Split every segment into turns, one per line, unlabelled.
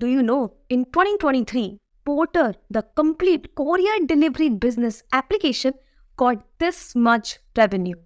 Do you know, in 2023, Porter, the complete courier delivery business application, got this much revenue.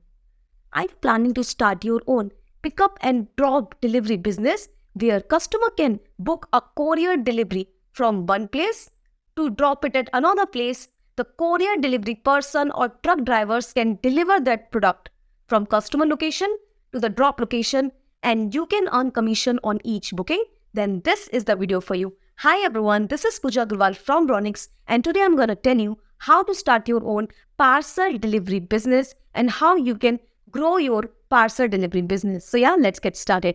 Are you planning to start your own pickup and drop delivery business where customer can book a courier delivery from one place to drop it at another place? The courier delivery person or truck drivers can deliver that product from customer location to the drop location, and you can earn commission on each booking. Then this is the video for you. Hi everyone, this is Pooja Agrawal from Raunix, and today I'm going to tell you how to start your own parcel delivery business and how you can grow your parcel delivery business. So yeah, let's get started.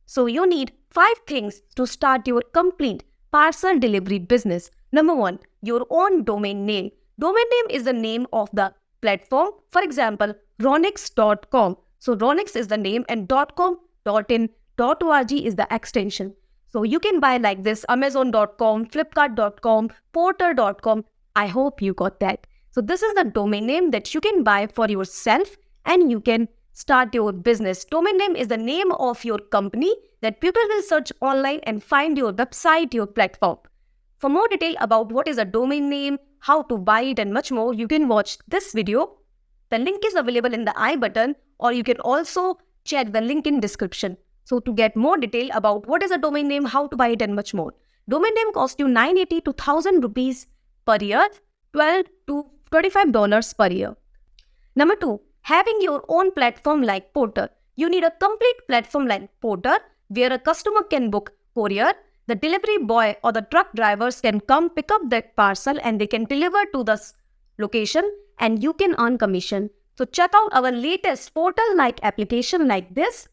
So you need 5 things to start your complete parcel delivery business. Number 1, your own domain name. Domain name is the name of the platform. For example, Raunix.com. So Raunix is the name and .com, .in, .org is the extension. So you can buy like this: Amazon.com, Flipkart.com, Porter.com. I hope you got that. So this is the domain name that you can buy for yourself and you can start your business. Domain name is the name of your company that people will search online and find your website, your platform. For more detail about what is a domain name, how to buy it and much more, you can watch this video. The link is available in the I button, or you can also check the link in description. So to get more detail about what is a domain name, how to buy it and much more. Domain name costs you $980 to 1,000 rupees per year, $12 to $25 per year. Number 2, having your own platform like Porter. You need a complete platform like Porter where a customer can book courier. The delivery boy or the truck drivers can come pick up that parcel and they can deliver to the location and you can earn commission. So check out our latest portal-like application like this.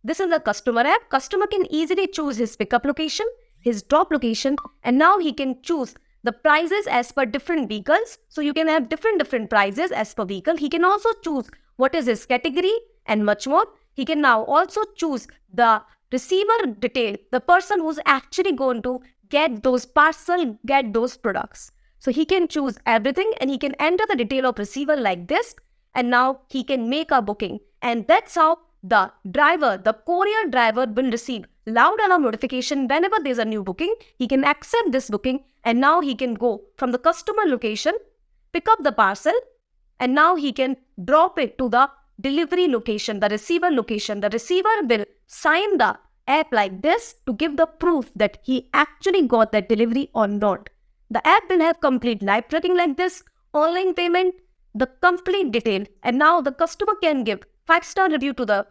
This is a customer app. Customer can easily choose his pickup location, his drop location, and now he can choose the prices as per different vehicles. So you can have different prices as per vehicle. He can also choose what is his category and much more. He can now also choose the receiver detail, the person who's actually going to get those parcel, get those products. So he can choose everything and he can enter the detail of receiver like this, and now he can make a booking. And that's how the driver, the courier driver, will receive loud alarm notification whenever there's a new booking. He can accept this booking and now he can go from the customer location, pick up the parcel, and now he can drop it to the delivery location, the receiver location. The receiver will sign the app like this to give the proof that he actually got that delivery or not. The app will have complete live tracking like this, online payment, the complete detail, and now the customer can give 5-star review to the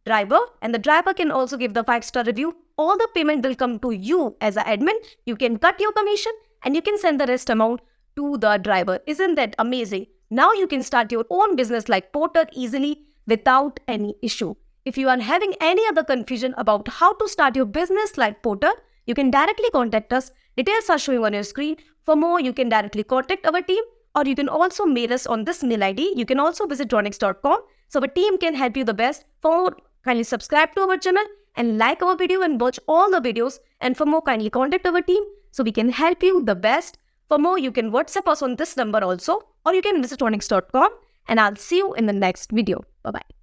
driver and the driver can also give the 5-star review. All the payment will come to you as an admin. You can cut your commission and you can send the rest amount to the driver. Isn't that amazing? Now you can start your own business like Porter easily without any issue. If you are having any other confusion about how to start your business like Porter, you can directly contact us. Details are showing on your screen. For more, you can directly contact our team, or you can also mail us on this mail ID. You can also visit raunix.com. So our team can help you the best. For more, kindly subscribe to our channel and like our video and watch all the videos. And for more, kindly contact our team so we can help you the best. For more, you can WhatsApp us on this number also, or you can visit raunix.com, and I'll see you in the next video. Bye-bye.